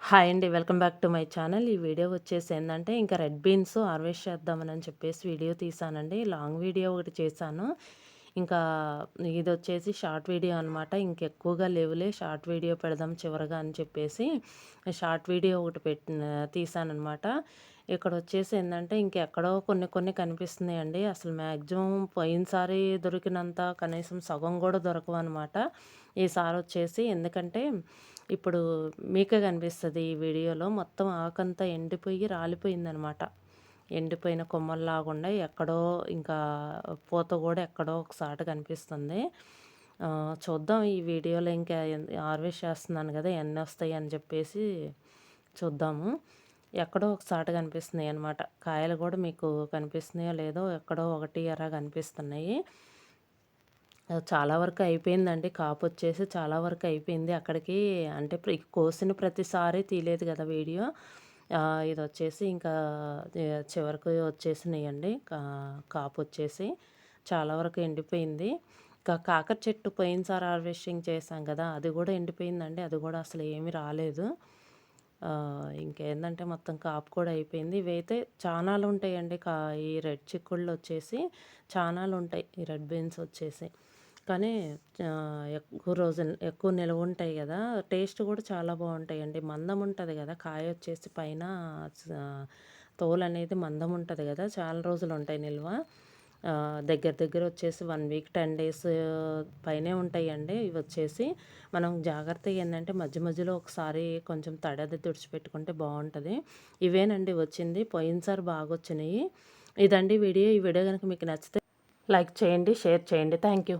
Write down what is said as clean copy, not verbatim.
Hi అండి. Welcome back to my channel. ఈ video వచ్చేసి ఏందంటే, ఇంకా రెడ్ బీన్స్ హార్వెస్ట్ చేద్దామని చెప్పేసి వీడియో తీశానండి. లాంగ్ వీడియో ఒకటి చేశాను. ఇంకా ఇదొచ్చేసి షార్ట్ వీడియో అనమాట. ఇంకెక్కువగా లేవులే, షార్ట్ వీడియో పెడదాం చివరగా అని చెప్పేసి షార్ట్ వీడియో ఒకటి తీశాననమాట. ఇక్కడొచ్చేసి ఏందంటే, ఇంకెక్కడో కొన్ని కొన్ని కనిపిస్తున్నాయండి. అసలు మ్యాక్సిమం పోయినసారి దొరికినంత కనీసం సగం కూడా దొరకవనమాట ఈసారొచ్చేసి. ఎందుకంటే ఇప్పుడు మీకే కనిపిస్తది ఈ వీడియోలో. మొత్తం ఆకంతా ఎండిపోయి రాలిపోయిందనమాట. ఎండిపోయిన కొమ్మల్లాగుండా ఎక్కడో ఇంకా పూత గూడా ఎక్కడో ఒకసాట కనిపిస్తుంది. చూద్దాం ఈ వీడియోలో ఇంకా హార్వెస్ట్ చేస్తున్నాను గదా! ఎన్నొస్తాయి అని చెప్పేసి చూద్దాము. ఎక్కడో ఒకసాట కనిపిస్తున్నాయనమాట. కాయలు గూడా మీకు కనిపిస్తున్నాయో లేదో ఎక్కడో ఒకటి అరా కనిపిస్తున్నాయి. చాలా వరకు అయిపోయిందండి. కాపొచ్చేసి చాలా వరకు అయిపోయింది. అక్కడికి అంటే కోసిన ప్రతిసారి తీయలేదు గదా వీడియో. ఇదొచ్చేసి ఇంకా చివరకు వచ్చేసినాయండి. కాపొచ్చేసి చాలా వరకు ఎండిపోయింది. కాకర చెట్టు పోయినసారి హార్వెస్టింగ్ చేశాం గదా! అది గూడా ఎండిపోయిందండి. అది గూడా అసలు ఏమీ రాలేదు. ఇంకేందంటే మొత్తం కాపు కూడా అయిపోయింది. ఇవైతే చానాలుంటాయండి. ఈ రెడ్ చిక్కుళ్ళొచ్చేసి చానాలుంటాయి. ఈ రెడ్ బీన్స్ వచ్చేసి. కానీ ఎక్కువ నిలవుంటాయి గదా! టేస్ట్ గూడా చాలా బావుంటాయండి. మందం ఉంటది గదా! కాయొచ్చేసి పైన తోలనేది మందం ఉంటది గదా! చాలా రోజులుంటాయి నిల్వ. దగ్గర దగ్గర వచ్చేసి 1 వీక్ 10 డేస్ పైనే ఉంటాయండి. ఇవొచ్చేసి మనం జాగ్రత్తగా ఏందంటే మధ్య మధ్యలో ఒకసారి కొంచెం తడది తుడిచిపెట్టుకుంటే బావుంటది. ఇవేనండి వచ్చింది. పోయినసారి బాగొచ్చినియి. ఇదండి వీడియో. ఈ వీడియో గనుక మీకు నచ్చితే లైక్ చేయండి, షేర్ చేయండి. Thank you.